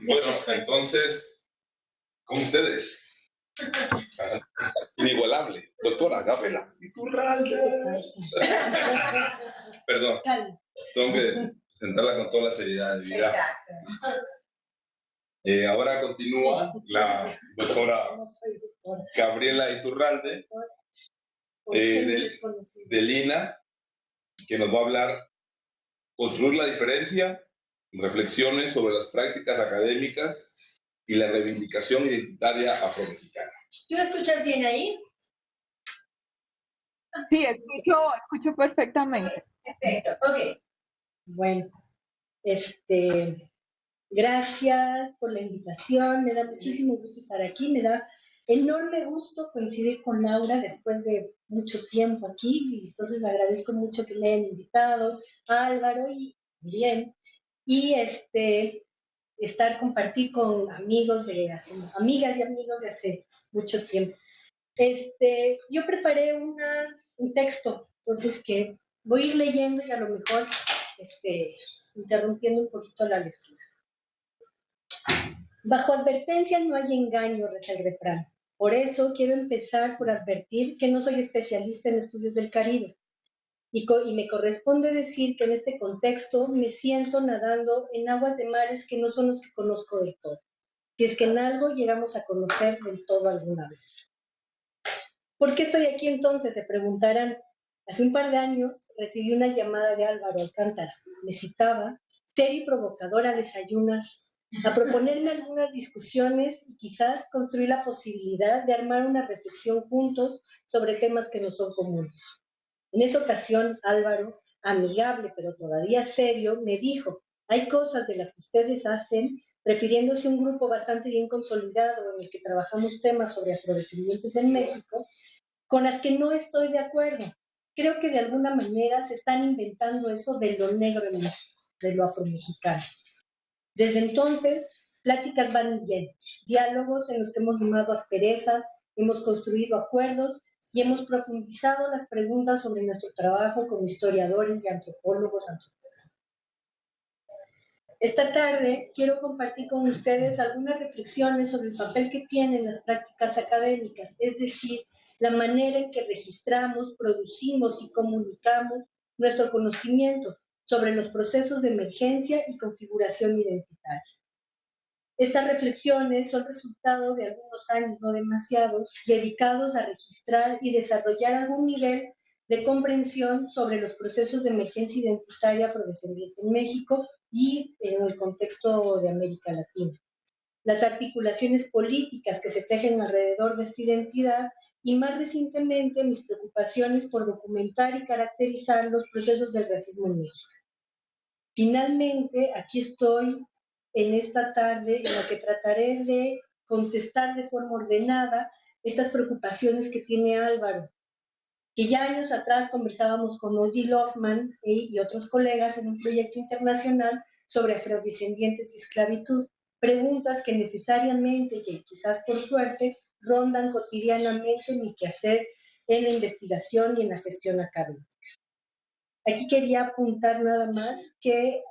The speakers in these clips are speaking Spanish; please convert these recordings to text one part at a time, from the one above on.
Bueno, entonces, con ustedes, inigualable, doctora Gabriela Iturralde. Perdón, tengo que presentarla con toda la seriedad de vida. Ahora continúa la doctora Gabriela Iturralde de Lina, que nos va a hablar construir la diferencia, reflexiones sobre las prácticas académicas y la reivindicación identitaria afromexicana. ¿Tú escuchas bien ahí? Sí, escucho perfectamente. Perfecto, ok. Bueno, gracias por la invitación, me da muchísimo gusto estar aquí, me da enorme gusto coincidir con Laura después de mucho tiempo aquí, y entonces le agradezco mucho que me hayan invitado, a Álvaro y bien, y compartir con amigas y amigos de hace mucho tiempo. Yo preparé un texto, entonces que voy a ir leyendo y a lo mejor interrumpiendo un poquito la lectura. Bajo advertencia no hay engaño, reza el refrán. Por eso quiero empezar por advertir que no soy especialista en estudios del Caribe. Y me corresponde decir que en este contexto me siento nadando en aguas de mares que no son los que conozco del todo, si es que en algo llegamos a conocer del todo alguna vez. ¿Por qué estoy aquí entonces?, se preguntarán. Hace un par de años recibí una llamada de Álvaro Alcántara. Me citaba, seria y provocadora, a desayunar, a proponerme algunas discusiones y quizás construir la posibilidad de armar una reflexión juntos sobre temas que no son comunes. En esa ocasión, Álvaro, amigable pero todavía serio, me dijo: hay cosas de las que ustedes hacen, refiriéndose a un grupo bastante bien consolidado en el que trabajamos temas sobre afrodescendientes en México, con las que no estoy de acuerdo. Creo que de alguna manera se están inventando eso de lo negro en México, de lo afromexicano. Desde entonces, pláticas van bien, diálogos en los que hemos limado asperezas, hemos construido acuerdos y hemos profundizado las preguntas sobre nuestro trabajo como historiadores y antropólogos. Esta tarde quiero compartir con ustedes algunas reflexiones sobre el papel que tienen las prácticas académicas, es decir, la manera en que registramos, producimos y comunicamos nuestro conocimiento sobre los procesos de emergencia y configuración identitaria. Estas reflexiones son resultado de algunos años, no demasiados, dedicados a registrar y desarrollar algún nivel de comprensión sobre los procesos de emergencia identitaria afrodescendiente en México y en el contexto de América Latina. Las articulaciones políticas que se tejen alrededor de esta identidad y, más recientemente, mis preocupaciones por documentar y caracterizar los procesos del racismo en México. Finalmente, aquí estoy en esta tarde en la que trataré de contestar de forma ordenada estas preocupaciones que tiene Álvaro, que ya años atrás conversábamos con Oji Loffman y otros colegas en un proyecto internacional sobre afrodescendientes y esclavitud, preguntas que necesariamente y quizás por suerte rondan cotidianamente mi quehacer en la investigación y en la gestión académica. Aquí quería apuntar nada más que,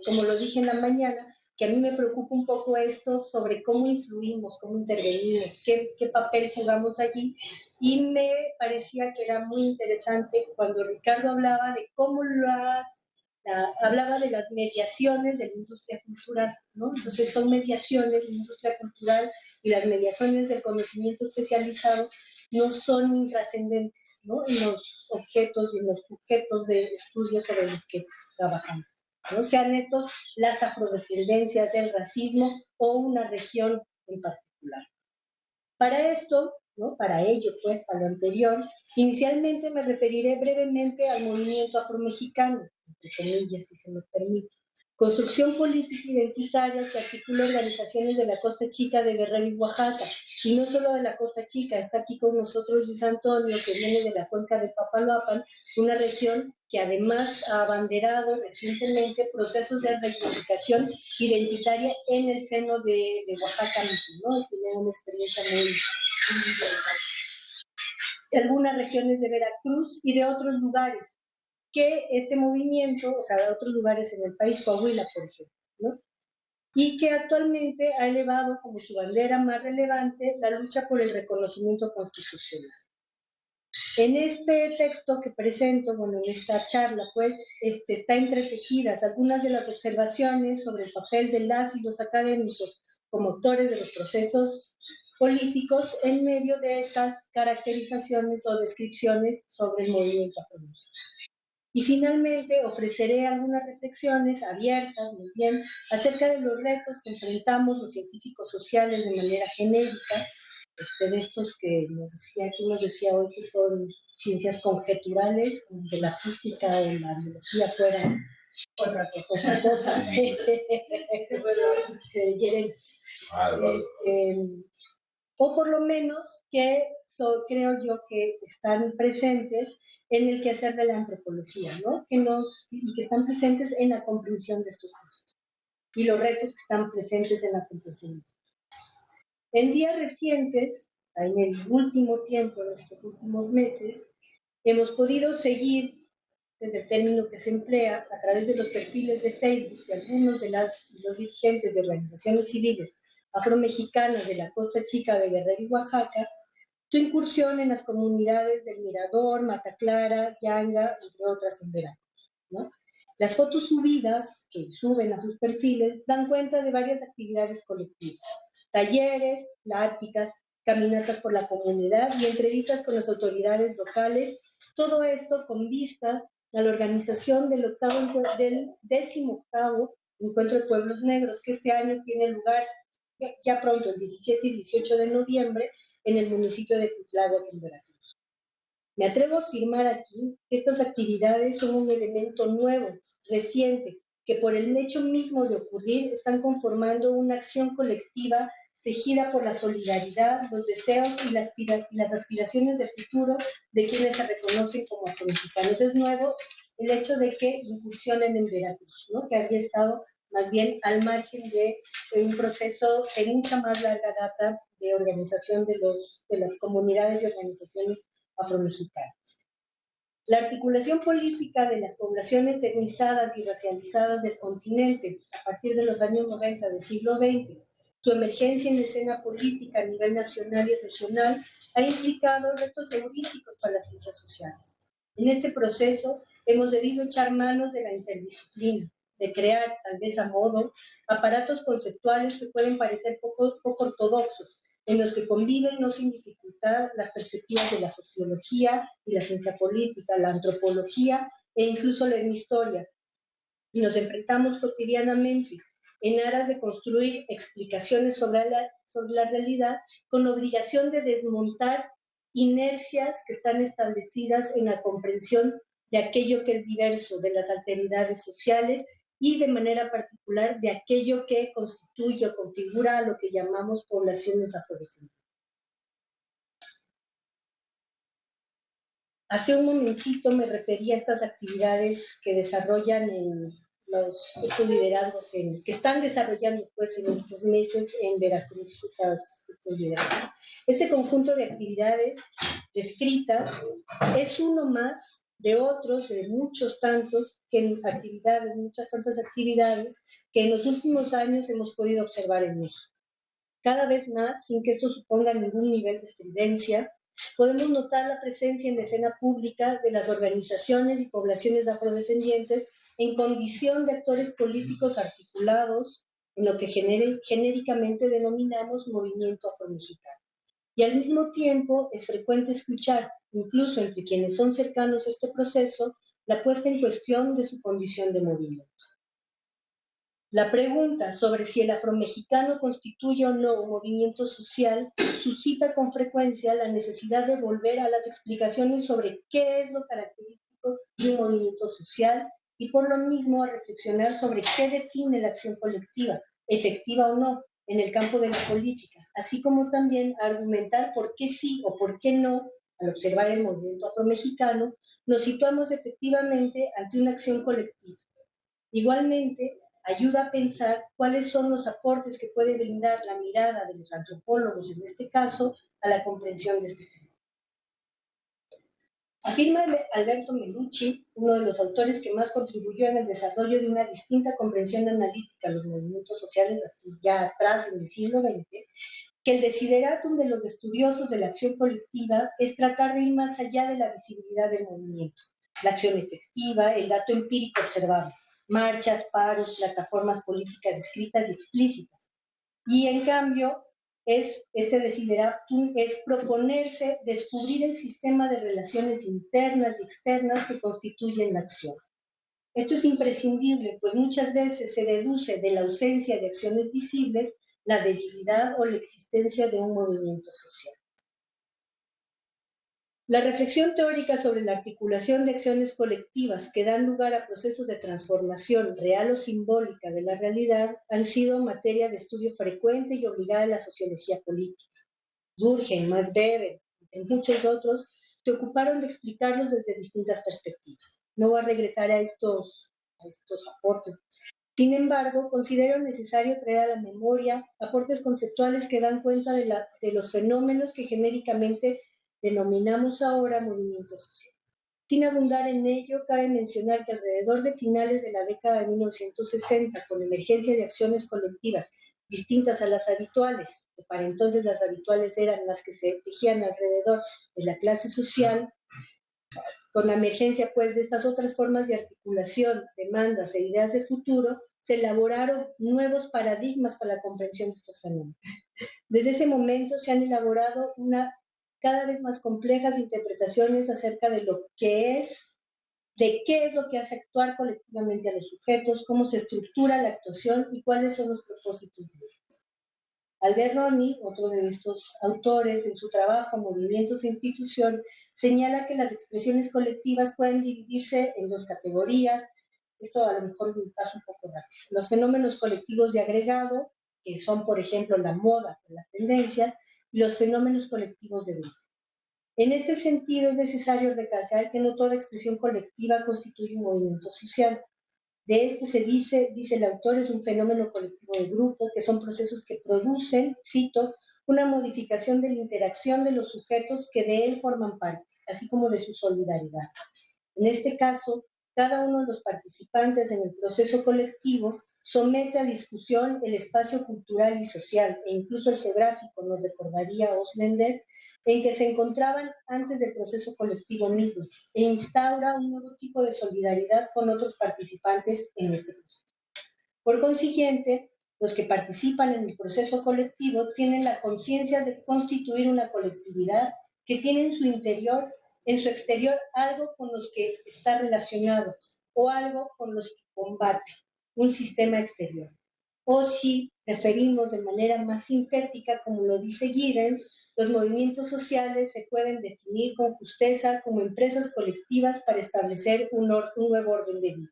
como lo dije en la mañana, que a mí me preocupa un poco esto sobre cómo influimos, cómo intervenimos, qué papel jugamos allí, y me parecía que era muy interesante cuando Ricardo hablaba de cómo hablaba de las mediaciones de la industria cultural, ¿no? Entonces son mediaciones de la industria cultural y las mediaciones del conocimiento especializado no son intrascendentes, ¿no?, en los objetos y en los sujetos de estudio sobre los que trabajamos, ¿no? Sean estos las afrodescendencias, del racismo o una región en particular. Para esto, ¿no?, para ello, pues, para lo anterior, inicialmente me referiré brevemente al movimiento afromexicano, entre comillas, si se me permite. Construcción política identitaria que articula organizaciones de la Costa Chica de Guerrero y Oaxaca, y no solo de la Costa Chica. Está aquí con nosotros Luis Antonio, que viene de la cuenca de Papaloapan, una región que además ha abanderado recientemente procesos de reivindicación identitaria en el seno de Oaxaca mismo, ¿no? Tiene una experiencia muy de algunas regiones de Veracruz y de otros lugares, que este movimiento, o sea, de otros lugares en el país, Coahuila, por ejemplo, ¿no? y que actualmente ha elevado como su bandera más relevante la lucha por el reconocimiento constitucional. En este texto que presento, bueno, en esta charla, pues, está entretejidas algunas de las observaciones sobre el papel de las y los académicos como actores de los procesos políticos en medio de estas caracterizaciones o descripciones sobre el movimiento afroamericano. Y finalmente ofreceré algunas reflexiones abiertas, muy bien, acerca de los retos que enfrentamos los científicos sociales de manera genérica, de estos que nos decía hoy que son ciencias conjeturales, como de la física o la biología fuera otra cosa. O por lo menos que creo yo que están presentes en el quehacer de la antropología, ¿no? Y que están presentes en la comprensión de estos procesos y los retos que están presentes en la comprensión. En días recientes, en el último tiempo, en estos últimos meses, hemos podido seguir, desde el término que se emplea, a través de los perfiles de Facebook de algunos de los dirigentes de organizaciones civiles afromexicanas de la Costa Chica de Guerrero y Oaxaca, su incursión en las comunidades del Mirador, Mata Clara, Yanga, entre otras en Veracruz, ¿no? Las fotos subidas, que suben a sus perfiles, dan cuenta de varias actividades colectivas, talleres, pláticas, caminatas por la comunidad y entrevistas con las autoridades locales, todo esto con vistas a la organización del 18º Encuentro de Pueblos Negros, que este año tiene lugar ya pronto, el 17 y 18 de noviembre, en el municipio de Cuitláhuac, en Veracruz. Me atrevo a afirmar aquí que estas actividades son un elemento nuevo, reciente, que por el hecho mismo de ocurrir están conformando una acción colectiva tejida por la solidaridad, los deseos y las aspiraciones de futuro de quienes se reconocen como afromexicanos. Es nuevo el hecho de que incursionen en Veracruz, ¿no? Que había estado más bien al margen de un proceso de mucha más larga data de organización de las comunidades y organizaciones afromexicanas. La articulación política de las poblaciones etnizadas y racializadas del continente a partir de los años 90 del siglo XX, su emergencia en la escena política a nivel nacional y regional, ha implicado retos heurísticos para las ciencias sociales. En este proceso hemos debido echar manos de la interdisciplina, de crear, tal vez a modo, aparatos conceptuales que pueden parecer poco ortodoxos, en los que conviven no sin dificultad las perspectivas de la sociología y la ciencia política, la antropología e incluso la etnohistoria. Y nos enfrentamos cotidianamente en aras de construir explicaciones sobre la realidad con obligación de desmontar inercias que están establecidas en la comprensión de aquello que es diverso, de las alteridades sociales y de manera particular de aquello que constituye o configura lo que llamamos poblaciones afrodescendientes. Hace un momentito me refería a estas actividades que desarrollan estos liderazgos que están desarrollando pues en estos meses en Veracruz estos liderazgos. Este conjunto de actividades descritas es uno más de otros, de muchas tantas actividades que en los últimos años hemos podido observar en México. Cada vez más, sin que esto suponga ningún nivel de estridencia, podemos notar la presencia en la escena pública de las organizaciones y poblaciones afrodescendientes en condición de actores políticos articulados en lo que genéricamente denominamos movimiento afromexicano. Y al mismo tiempo es frecuente escuchar, incluso entre quienes son cercanos a este proceso, la puesta en cuestión de su condición de movimiento. La pregunta sobre si el afromexicano constituye o no un movimiento social suscita con frecuencia la necesidad de volver a las explicaciones sobre qué es lo característico de un movimiento social y por lo mismo a reflexionar sobre qué define la acción colectiva, efectiva o no, en el campo de la política, así como también a argumentar por qué sí o por qué no, al observar el movimiento afromexicano, nos situamos efectivamente ante una acción colectiva. Igualmente, ayuda a pensar cuáles son los aportes que puede brindar la mirada de los antropólogos, en este caso, a la comprensión de este fenómeno. Afirma Alberto Melucci, uno de los autores que más contribuyó en el desarrollo de una distinta comprensión analítica de los movimientos sociales, así ya atrás en el siglo XX, que el desideratum de los estudiosos de la acción colectiva es tratar de ir más allá de la visibilidad del movimiento, la acción efectiva, el dato empírico observable, marchas, paros, plataformas políticas escritas y explícitas. Y en cambio, este desideratum es proponerse descubrir el sistema de relaciones internas y externas que constituyen la acción. Esto es imprescindible, pues muchas veces se deduce de la ausencia de acciones visibles la debilidad o la existencia de un movimiento social. La reflexión teórica sobre la articulación de acciones colectivas que dan lugar a procesos de transformación real o simbólica de la realidad han sido materia de estudio frecuente y obligada de la sociología política. Durkheim, Max Weber, entre muchos otros, se ocuparon de explicarlos desde distintas perspectivas. No voy a regresar a estos aportes. Sin embargo, considero necesario traer a la memoria aportes conceptuales que dan cuenta de los fenómenos que genéricamente denominamos ahora movimientos sociales. Sin abundar en ello, cabe mencionar que alrededor de finales de la década de 1960, con la emergencia de acciones colectivas distintas a las habituales, que para entonces las habituales eran las que se tejían alrededor de la clase social, con la emergencia pues de estas otras formas de articulación, demandas e ideas de futuro, se elaboraron nuevos paradigmas para la comprensión de estos fenómenos. Desde ese momento se han elaborado cada vez más complejas interpretaciones acerca de lo que es, de qué es lo que hace actuar colectivamente a los sujetos, cómo se estructura la actuación y cuáles son los propósitos de ellos. Albert Roni, otro de estos autores, en su trabajo Movimientos e Institución, señala que las expresiones colectivas pueden dividirse en dos categorías. Esto a lo mejor me pasa un poco rápido. Los fenómenos colectivos de agregado, que son, por ejemplo, la moda o las tendencias, y los fenómenos colectivos de grupo. En este sentido, es necesario recalcar que no toda expresión colectiva constituye un movimiento social. De este se dice el autor, es un fenómeno colectivo de grupo, que son procesos que producen, cito, una modificación de la interacción de los sujetos que de él forman parte, así como de su solidaridad. En este caso, cada uno de los participantes en el proceso colectivo somete a discusión el espacio cultural y social, e incluso el geográfico, nos recordaría Oslender, en que se encontraban antes del proceso colectivo mismo, e instaura un nuevo tipo de solidaridad con otros participantes en este proceso. Por consiguiente, los que participan en el proceso colectivo tienen la conciencia de constituir una colectividad que tiene en su exterior, algo con los que está relacionado o algo con los que combate, un sistema exterior. O si preferimos de manera más sintética, como lo dice Giddens, los movimientos sociales se pueden definir con justeza como empresas colectivas para establecer un nuevo orden de vida.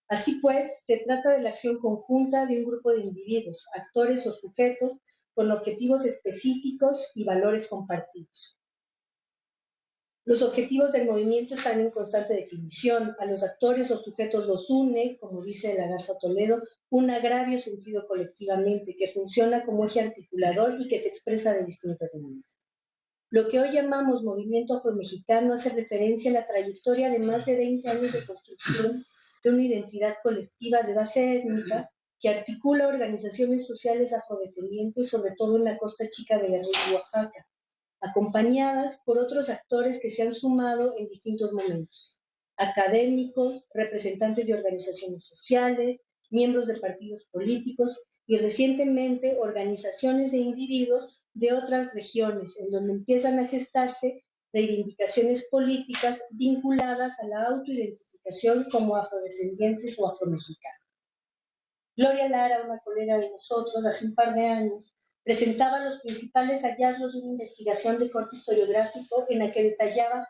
Así pues, se trata de la acción conjunta de un grupo de individuos, actores o sujetos con objetivos específicos y valores compartidos. Los objetivos del movimiento están en constante definición. A los actores o sujetos los une, como dice la Garza Toledo, un agravio sentido colectivamente, que funciona como eje articulador y que se expresa de distintas maneras. Lo que hoy llamamos movimiento afromexicano hace referencia a la trayectoria de más de 20 años de construcción de una identidad colectiva de base étnica que articula organizaciones sociales afrodescendientes, sobre todo en la costa chica de Guerrero y Oaxaca, acompañadas por otros actores que se han sumado en distintos momentos: académicos, representantes de organizaciones sociales, miembros de partidos políticos y recientemente organizaciones de individuos de otras regiones, en donde empiezan a gestarse reivindicaciones políticas vinculadas a la autoidentificación como afrodescendientes o afromexicanos. Gloria Lara, una colega de nosotros, hace un par de años, presentaba los principales hallazgos de una investigación de corte historiográfico en la que detallaba,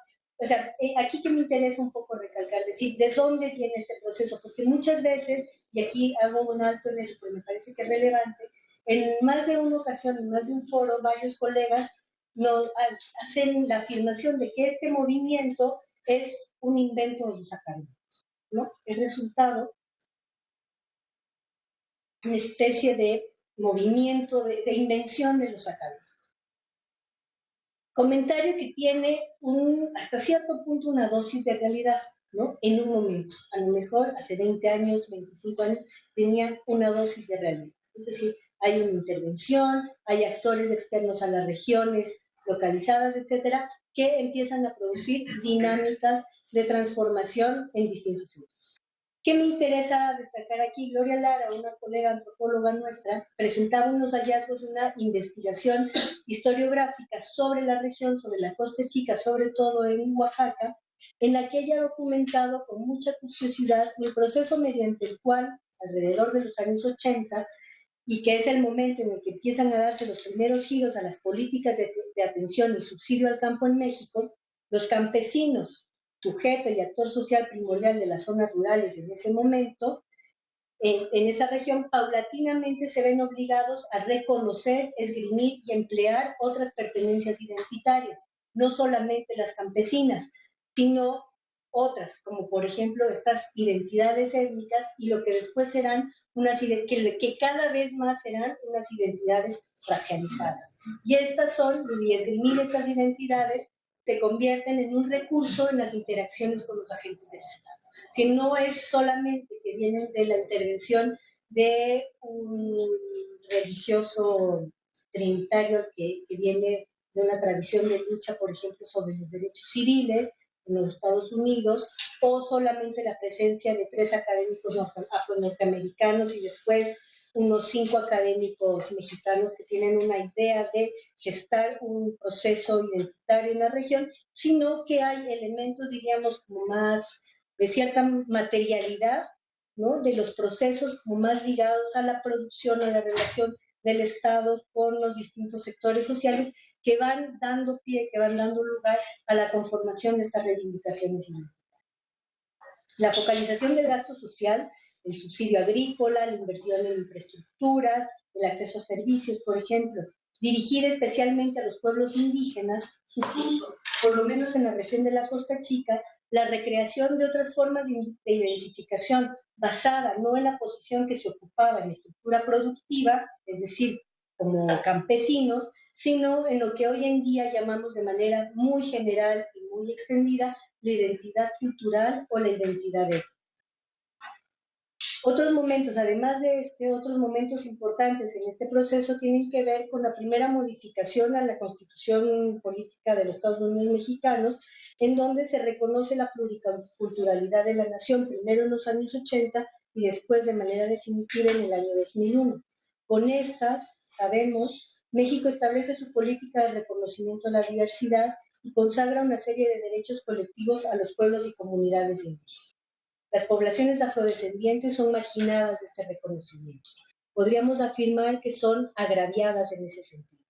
aquí que me interesa un poco recalcar, decir, de dónde viene este proceso, porque muchas veces, y aquí hago un alto en eso, porque me parece que es relevante, en más de una ocasión, en más de un foro, varios colegas nos hacen la afirmación de que este movimiento es un invento de los académicos, ¿no? El resultado, una especie de movimiento, de invención de los académicos. Comentario que tiene hasta cierto punto una dosis de realidad, ¿no? En un momento. A lo mejor hace 20 años, 25 años, tenía una dosis de realidad. Es decir, hay una intervención, hay actores externos a las regiones localizadas, etcétera, que empiezan a producir dinámicas de transformación en distintos sitios. ¿Qué me interesa destacar aquí? Gloria Lara, una colega antropóloga nuestra, presentaba unos hallazgos de una investigación historiográfica sobre la región, sobre la Costa Chica, sobre todo en Oaxaca, en la que ella ha documentado con mucha curiosidad el proceso mediante el cual, alrededor de los años 80, y que es el momento en el que empiezan a darse los primeros giros a las políticas de atención y subsidio al campo en México, los campesinos, sujeto y actor social primordial de las zonas rurales en ese momento, en esa región, paulatinamente se ven obligados a reconocer, esgrimir y emplear otras pertenencias identitarias, no solamente las campesinas, sino otras, como por ejemplo estas identidades étnicas y lo que después serán que cada vez más serán unas identidades racializadas. Y estas son, y esgrimir estas identidades, se convierten en un recurso en las interacciones con los agentes del Estado. Si no es solamente que vienen de la intervención de un religioso trinitario que viene de una tradición de lucha, por ejemplo, sobre los derechos civiles en los Estados Unidos, o solamente la presencia de 3 académicos afronorteamericanos y después unos 5 académicos mexicanos que tienen una idea de gestar un proceso identitario en la región, sino que hay elementos, diríamos, como más de cierta materialidad, ¿no? De los procesos como más ligados a la producción, a la relación del Estado con los distintos sectores sociales que van dando pie, que van dando lugar a la conformación de estas reivindicaciones identitarias. La focalización del gasto social, el subsidio agrícola, la inversión en infraestructuras, el acceso a servicios, por ejemplo, dirigida especialmente a los pueblos indígenas, supuso, por lo menos en la región de la Costa Chica, la recreación de otras formas de identificación basada no en la posición que se ocupaba en la estructura productiva, es decir, como campesinos, sino en lo que hoy en día llamamos de manera muy general y muy extendida la identidad cultural o la identidad étnica. Otros momentos, además de otros momentos importantes en este proceso tienen que ver con la primera modificación a la Constitución Política de los Estados Unidos Mexicanos, en donde se reconoce la pluriculturalidad de la nación, primero en los años 80 y después de manera definitiva en el año 2001. Con estas, sabemos, México establece su política de reconocimiento a la diversidad y consagra una serie de derechos colectivos a los pueblos y comunidades indígenas. Las poblaciones afrodescendientes son marginadas de este reconocimiento. Podríamos afirmar que son agraviadas en ese sentido.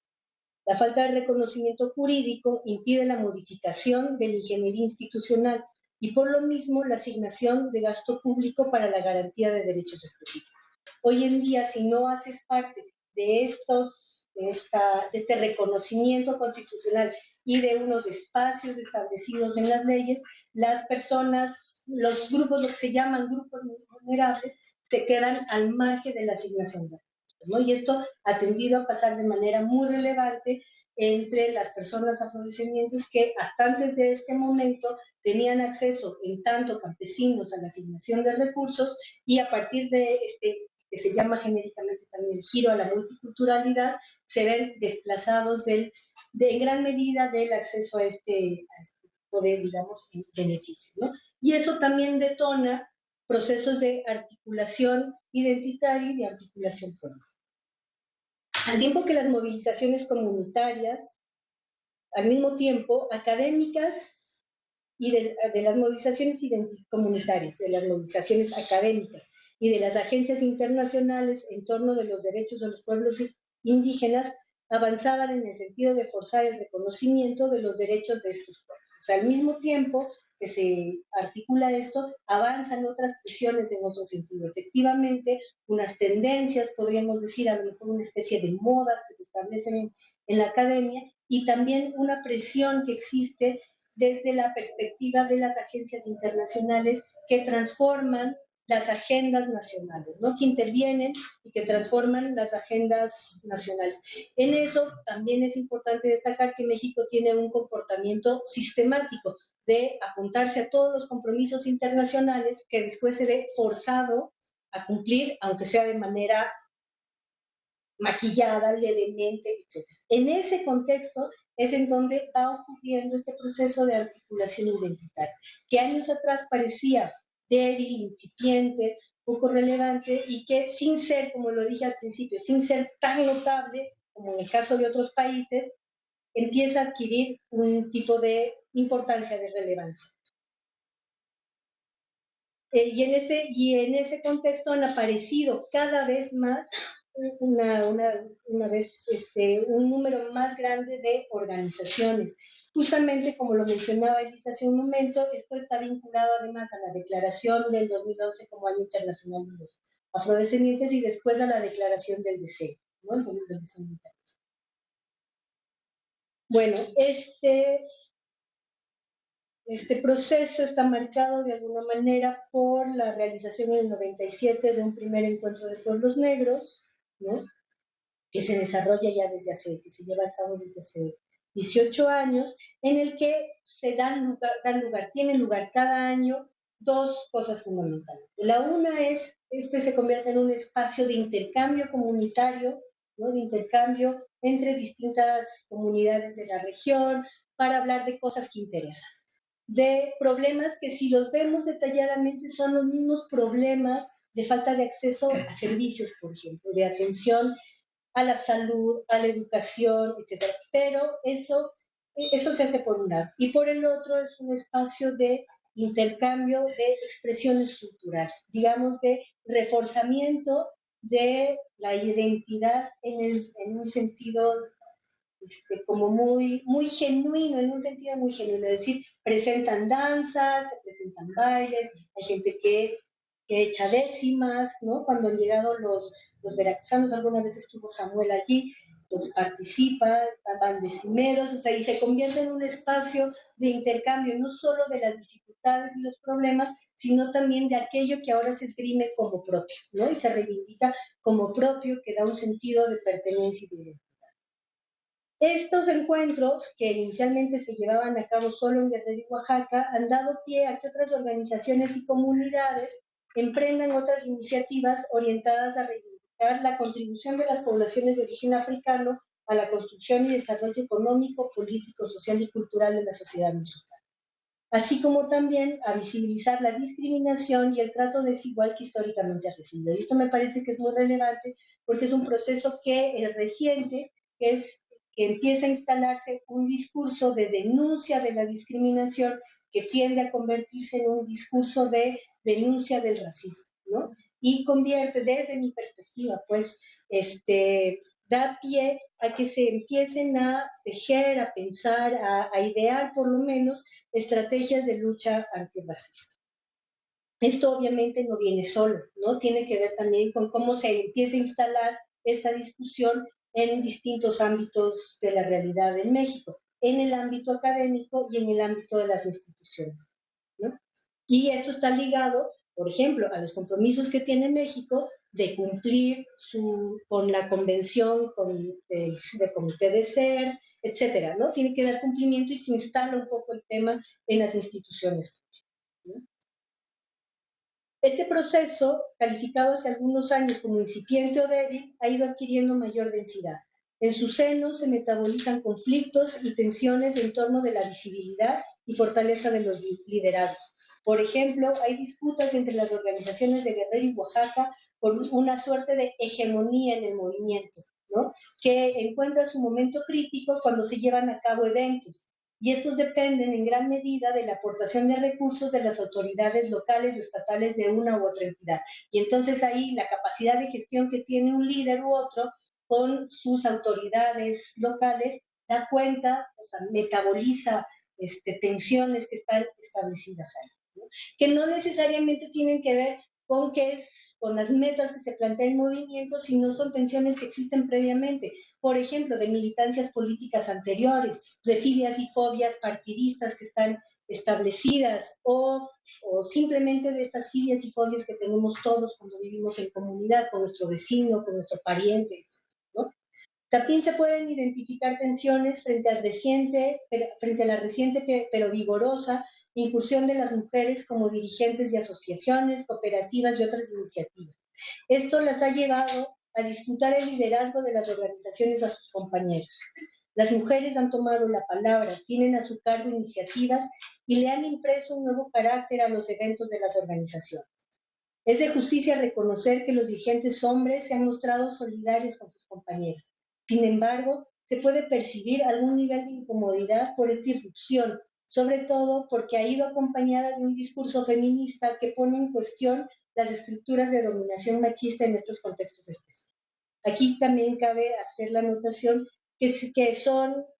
La falta de reconocimiento jurídico impide la modificación de la ingeniería institucional y por lo mismo la asignación de gasto público para la garantía de derechos específicos. Hoy en día, si no haces parte de este reconocimiento constitucional y de unos espacios establecidos en las leyes, las personas, los grupos, lo que se llaman grupos vulnerables, se quedan al margen de la asignación de recursos, ¿no? Y esto ha tendido a pasar de manera muy relevante entre las personas afrodescendientes que hasta antes de este momento tenían acceso, en tanto campesinos, a la asignación de recursos y a partir de que se llama genéricamente también el giro a la multiculturalidad, se ven desplazados en gran medida del acceso a este tipo de, digamos, beneficios, ¿no? Y eso también detona procesos de articulación identitaria y de articulación política. Al tiempo que las movilizaciones comunitarias, al mismo tiempo académicas y de las movilizaciones comunitarias, de las movilizaciones académicas y de las agencias internacionales en torno de los derechos de los pueblos indígenas avanzaban en el sentido de forzar el reconocimiento de los derechos de estos pueblos. O sea, al mismo tiempo que se articula esto, avanzan otras presiones en otro sentido. Efectivamente, unas tendencias, podríamos decir, a lo mejor una especie de modas que se establecen en la academia, y también una presión que existe desde la perspectiva de las agencias internacionales que transforman las agendas nacionales, ¿no? Que intervienen y que transforman las agendas nacionales. En eso también es importante destacar que México tiene un comportamiento sistemático de apuntarse a todos los compromisos internacionales que después se ve forzado a cumplir, aunque sea de manera maquillada, levemente, etc. En ese contexto es en donde va ocurriendo este proceso de articulación identitaria, que años atrás parecía débil, incipiente, poco relevante, y que sin ser, como lo dije al principio, sin ser tan notable como en el caso de otros países, empieza a adquirir un tipo de importancia, de relevancia. Y en ese contexto han aparecido cada vez más un número más grande de organizaciones. Justamente como lo mencionaba Elisa hace un momento, esto está vinculado además a la declaración del 2011 como Año Internacional de los Afrodescendientes y después a la declaración del deseo, ¿no? El deseo internacional. Bueno, este proceso está marcado de alguna manera por la realización en el 97 de un primer encuentro de pueblos negros, ¿no? Que se desarrolla ya que se lleva a cabo desde hace 18 años, en el que tienen lugar cada año dos cosas fundamentales. La una es, se convierte en un espacio de intercambio comunitario, ¿no? De intercambio entre distintas comunidades de la región para hablar de cosas que interesan, de problemas que si los vemos detalladamente son los mismos problemas de falta de acceso a servicios, por ejemplo, de atención a la salud, a la educación, etc. Pero eso se hace por un lado. Y por el otro es un espacio de intercambio de expresiones culturales, digamos, de reforzamiento de la identidad en un sentido como muy genuino, en un sentido muy genuino, es decir, presentan danzas, se presentan bailes, hay gente que echa décimas, ¿no? Cuando han llegado los veracruzanos, alguna vez estuvo Samuel allí, entonces participan, van decimeros, o sea, y se convierte en un espacio de intercambio, no solo de las dificultades y los problemas, sino también de aquello que ahora se esgrime como propio, ¿no? Y se reivindica como propio, que da un sentido de pertenencia y de identidad. Estos encuentros, que inicialmente se llevaban a cabo solo en Guerrero y Oaxaca, han dado pie a que otras organizaciones y comunidades emprendan otras iniciativas orientadas a reivindicar la contribución de las poblaciones de origen africano a la construcción y desarrollo económico, político, social y cultural de la sociedad mexicana, así como también a visibilizar la discriminación y el trato desigual que históricamente ha recibido. Y esto me parece que es muy relevante porque es un proceso que es reciente, que empieza a instalarse un discurso de denuncia de la discriminación que tiende a convertirse en un discurso de denuncia del racismo, ¿no? Y convierte, desde mi perspectiva, pues, da pie a que se empiecen a tejer, a pensar, a idear por lo menos estrategias de lucha antirracista. Esto obviamente no viene solo, ¿no? Tiene que ver también con cómo se empieza a instalar esta discusión en distintos ámbitos de la realidad en México, en el ámbito académico y en el ámbito de las instituciones, ¿no? Y esto está ligado, por ejemplo, a los compromisos que tiene México de cumplir con la convención del Comité de Ser, etcétera, ¿no? Tiene que dar cumplimiento y se instala un poco el tema en las instituciones, ¿no? Este proceso, calificado hace algunos años como incipiente o débil, ha ido adquiriendo mayor densidad. En su seno se metabolizan conflictos y tensiones en torno de la visibilidad y fortaleza de los liderazgos. Por ejemplo, hay disputas entre las organizaciones de Guerrero y Oaxaca por una suerte de hegemonía en el movimiento, ¿no? Que encuentra su momento crítico cuando se llevan a cabo eventos, y estos dependen en gran medida de la aportación de recursos de las autoridades locales o estatales de una u otra entidad. Y entonces ahí la capacidad de gestión que tiene un líder u otro con sus autoridades locales da cuenta, o sea, metaboliza tensiones que están establecidas ahí, ¿no? Que no necesariamente tienen que ver con las metas que se plantea el movimiento, sino son tensiones que existen previamente, por ejemplo, de militancias políticas anteriores, de filias y fobias partidistas que están establecidas o simplemente de estas filias y folias que tenemos todos cuando vivimos en comunidad, con nuestro vecino, con nuestro pariente, ¿no? También se pueden identificar tensiones frente a la reciente pero vigorosa incursión de las mujeres como dirigentes de asociaciones, cooperativas y otras iniciativas. Esto las ha llevado a disputar el liderazgo de las organizaciones a sus compañeros. Las mujeres han tomado la palabra, tienen a su cargo iniciativas y le han impreso un nuevo carácter a los eventos de las organizaciones. Es de justicia reconocer que los dirigentes hombres se han mostrado solidarios con sus compañeros. Sin embargo, se puede percibir algún nivel de incomodidad por esta irrupción, sobre todo porque ha ido acompañada de un discurso feminista que pone en cuestión las estructuras de dominación machista en estos contextos específicos. Aquí también cabe hacer la anotación que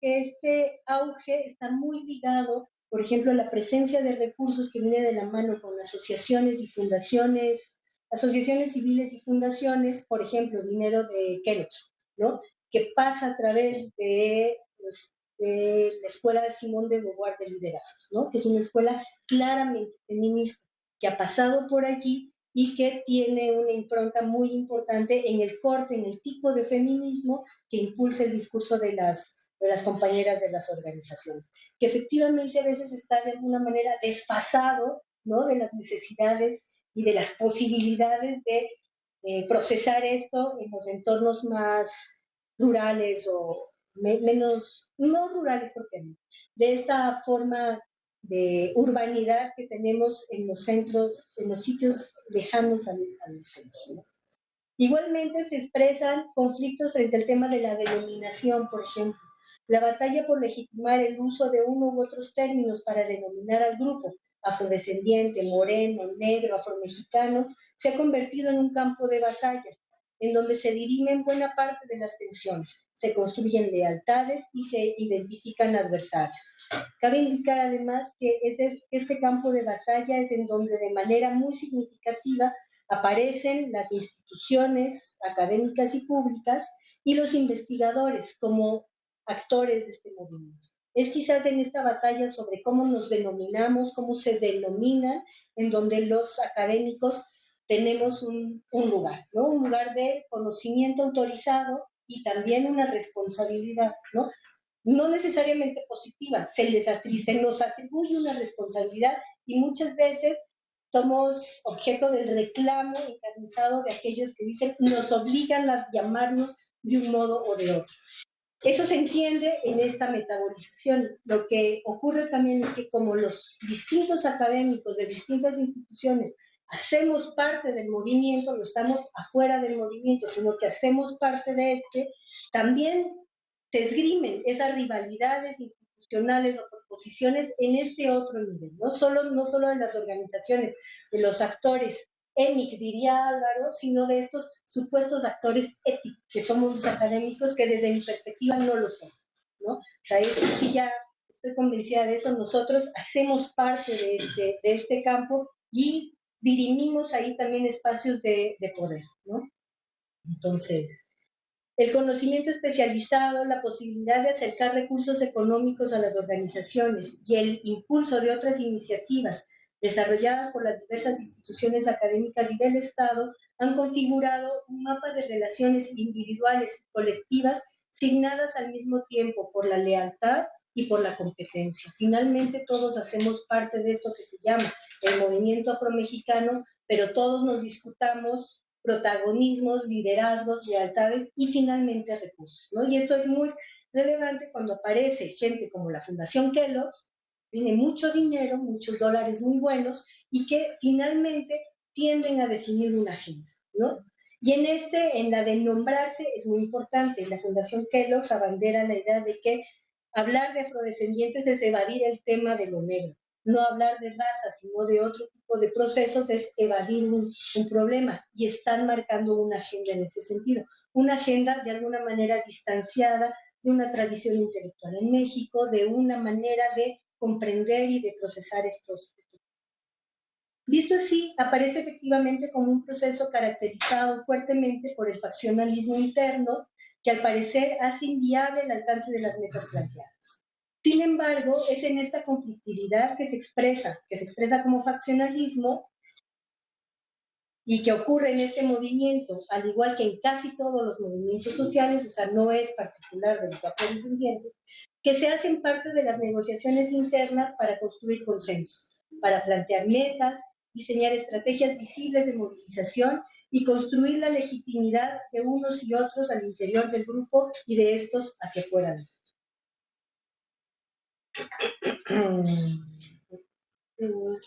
este auge está muy ligado, por ejemplo, a la presencia de recursos que viene de la mano con asociaciones y fundaciones, asociaciones civiles y fundaciones, por ejemplo, dinero de Kellogg's, ¿no? Que pasa a través de la escuela de Simone de Beauvoir de liderazgo, ¿no? Que es una escuela claramente feminista, que ha pasado por allí y que tiene una impronta muy importante en el corte, en el tipo de feminismo que impulsa el discurso de las compañeras de las organizaciones, que efectivamente a veces está de alguna manera desfasado, ¿no? De las necesidades y de las posibilidades de procesar esto en los entornos más rurales o menos, no rurales porque no, de esta forma de urbanidad que tenemos en los centros, en los sitios lejanos a los centros, ¿no? Igualmente se expresan conflictos frente al tema de la denominación, por ejemplo. La batalla por legitimar el uso de uno u otros términos para denominar al grupo, afrodescendiente, moreno, negro, afromexicano, se ha convertido en un campo de batalla, en donde se dirimen buena parte de las tensiones, se construyen lealtades y se identifican adversarios. Cabe indicar además que este campo de batalla es en donde de manera muy significativa aparecen las instituciones académicas y públicas y los investigadores como actores de este movimiento. Es quizás en esta batalla sobre cómo nos denominamos, cómo se denominan, en donde los académicos tenemos un lugar, ¿no? Un lugar de conocimiento autorizado y también una responsabilidad, ¿no? No necesariamente positiva, se nos atribuye una responsabilidad y muchas veces somos objeto del reclamo encarnizado de aquellos que dicen nos obligan a llamarnos de un modo o de otro. Eso se entiende en esta metabolización. Lo que ocurre también es que como los distintos académicos de distintas instituciones hacemos parte del movimiento, no estamos afuera del movimiento, sino que hacemos parte de este, también se esgrimen esas rivalidades institucionales o proposiciones en este otro nivel, no solo de las organizaciones, de los actores émic, diría Álvaro, sino de estos supuestos actores éticos, que somos los académicos, que desde mi perspectiva no lo son, ¿no? O sea, eso sí ya estoy convencida de eso, nosotros hacemos parte de este campo y dirimimos ahí también espacios de poder, ¿no? Entonces, el conocimiento especializado, la posibilidad de acercar recursos económicos a las organizaciones y el impulso de otras iniciativas desarrolladas por las diversas instituciones académicas y del Estado han configurado un mapa de relaciones individuales y colectivas signadas al mismo tiempo por la lealtad y por la competencia. Finalmente todos hacemos parte de esto que se llama el movimiento afromexicano, pero todos nos disputamos protagonismos, liderazgos, lealtades y finalmente recursos, ¿no? Y esto es muy relevante cuando aparece gente como la Fundación Kellogg's, tiene mucho dinero, muchos dólares muy buenos y que finalmente tienden a definir una agenda, ¿no? Y en la de nombrarse es muy importante. La Fundación Kellogg's abandera la idea de que hablar de afrodescendientes es evadir el tema de lo negro. No hablar de raza, sino de otro tipo de procesos es evadir un problema y están marcando una agenda en ese sentido. Una agenda de alguna manera distanciada de una tradición intelectual en México, de una manera de comprender y de procesar estos. Visto así, aparece efectivamente como un proceso caracterizado fuertemente por el faccionalismo interno que al parecer hace inviable el alcance de las metas planteadas. Sin embargo, es en esta conflictividad que se expresa como faccionalismo y que ocurre en este movimiento, al igual que en casi todos los movimientos sociales, o sea, no es particular de los afrodescendientes, que se hacen parte de las negociaciones internas para construir consenso, para plantear metas, diseñar estrategias visibles de movilización y construir la legitimidad de unos y otros al interior del grupo y de estos hacia afuera.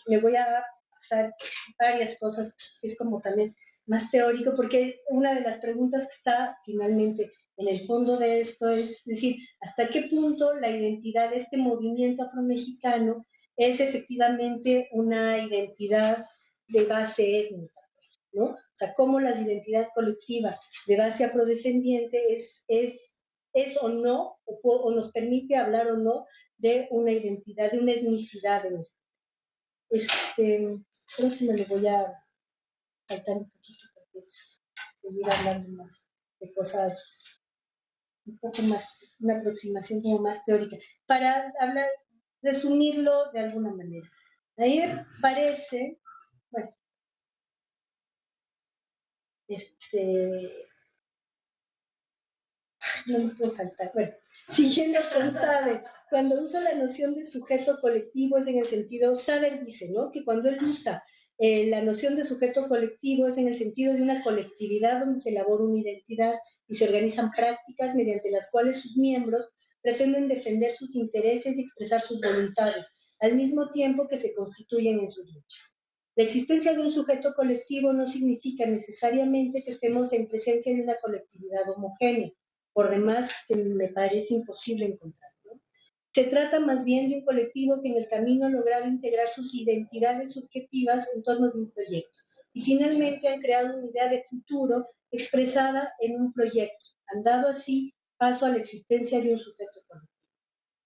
Me voy a pasar varias cosas, es como también más teórico, porque una de las preguntas que está finalmente en el fondo de esto es decir, hasta qué punto la identidad de este movimiento afromexicano es efectivamente una identidad de base étnica, ¿no? O sea, cómo la identidad colectiva de base afrodescendiente es o no, o nos permite hablar o no de una identidad, de una etnicidad en esto. Creo que me lo voy a saltar un poquito porque seguir hablando más de cosas un poco más, una aproximación como más teórica, para hablar, resumirlo de alguna manera. Ahí me parece, bueno, no me puedo saltar, bueno, siguiendo con Sader, cuando uso la noción de sujeto colectivo es en el sentido, Sader dice, ¿no? Que cuando él usa la noción de sujeto colectivo es en el sentido de una colectividad donde se elabora una identidad y se organizan prácticas mediante las cuales sus miembros pretenden defender sus intereses y expresar sus voluntades, al mismo tiempo que se constituyen en sus luchas. La existencia de un sujeto colectivo no significa necesariamente que estemos en presencia de una colectividad homogénea, por demás que me parece imposible encontrar, ¿no? Se trata más bien de un colectivo que en el camino ha logrado integrar sus identidades subjetivas en torno de un proyecto y finalmente han creado una idea de futuro expresada en un proyecto, han dado así paso a la existencia de un sujeto colectivo.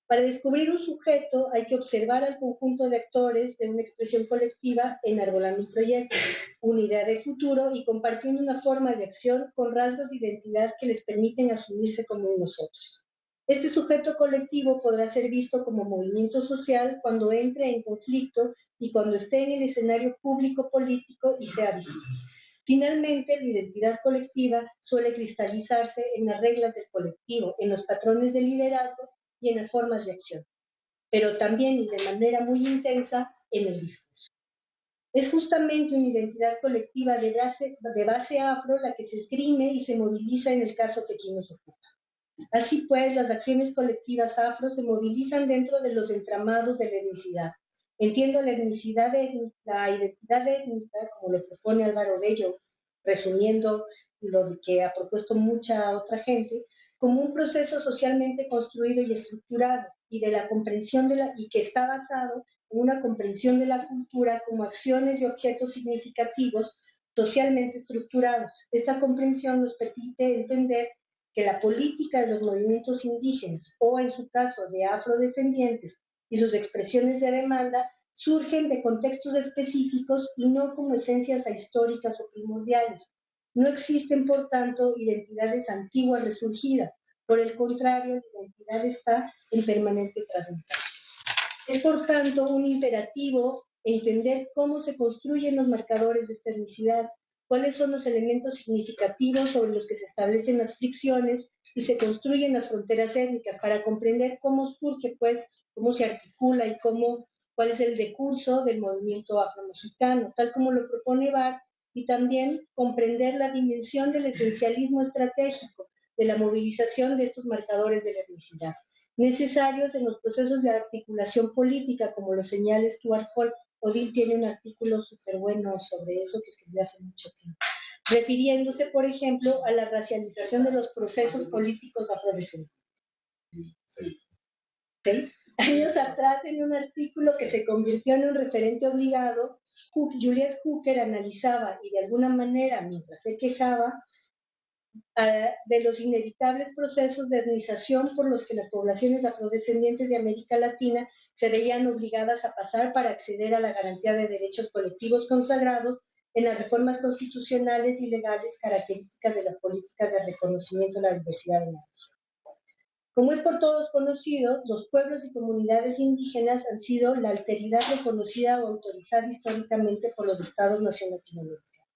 Para descubrir un sujeto hay que observar al conjunto de actores de una expresión colectiva enarbolando un proyecto, una idea de futuro y compartiendo una forma de acción con rasgos de identidad que les permiten asumirse como unos otros. Este sujeto colectivo podrá ser visto como movimiento social cuando entre en conflicto y cuando esté en el escenario público político y sea visible. Finalmente, la identidad colectiva suele cristalizarse en las reglas del colectivo, en los patrones de liderazgo y en las formas de acción, pero también y de manera muy intensa en el discurso. Es justamente una identidad colectiva de base afro la que se esgrime y se moviliza en el caso que aquí nos ocupa. Así pues, las acciones colectivas afro se movilizan dentro de los entramados de la etnicidad. Entiendo la etnicidad la identidad étnica, como lo propone Álvaro Bello, resumiendo lo que ha propuesto mucha otra gente, como un proceso socialmente construido y estructurado, y de la comprensión y que está basado en una comprensión de la cultura como acciones y objetos significativos socialmente estructurados. Esta comprensión nos permite entender que la política de los movimientos indígenas, o en su caso de afrodescendientes, y sus expresiones de demanda, surgen de contextos específicos y no como esencias ahistóricas o primordiales. No existen, por tanto, identidades antiguas resurgidas. Por el contrario, la identidad está en permanente transmutación. Es, por tanto, un imperativo entender cómo se construyen los marcadores de esta etnicidad, cuáles son los elementos significativos sobre los que se establecen las fricciones y se construyen las fronteras étnicas para comprender cómo surge, pues, cómo se articula y cuál es el decurso del movimiento afromexicano, tal como lo propone Barr, y también comprender la dimensión del esencialismo estratégico de la movilización de estos marcadores de la etnicidad, necesarios en los procesos de articulación política, como lo señala Stuart Hall. Odile tiene un artículo súper bueno sobre eso que escribió hace mucho tiempo, refiriéndose, por ejemplo, a la racialización de los procesos políticos afrodescendientes. 6 años atrás, en un artículo que se convirtió en un referente obligado, Juliet Hooker analizaba y de alguna manera, mientras se quejaba, de los inevitables procesos de etnización por los que las poblaciones afrodescendientes de América Latina se veían obligadas a pasar para acceder a la garantía de derechos colectivos consagrados en las reformas constitucionales y legales características de las políticas de reconocimiento de la diversidad de la nación. Como es por todos conocido, los pueblos y comunidades indígenas han sido la alteridad reconocida o autorizada históricamente por los estados-nación latinoamericanos.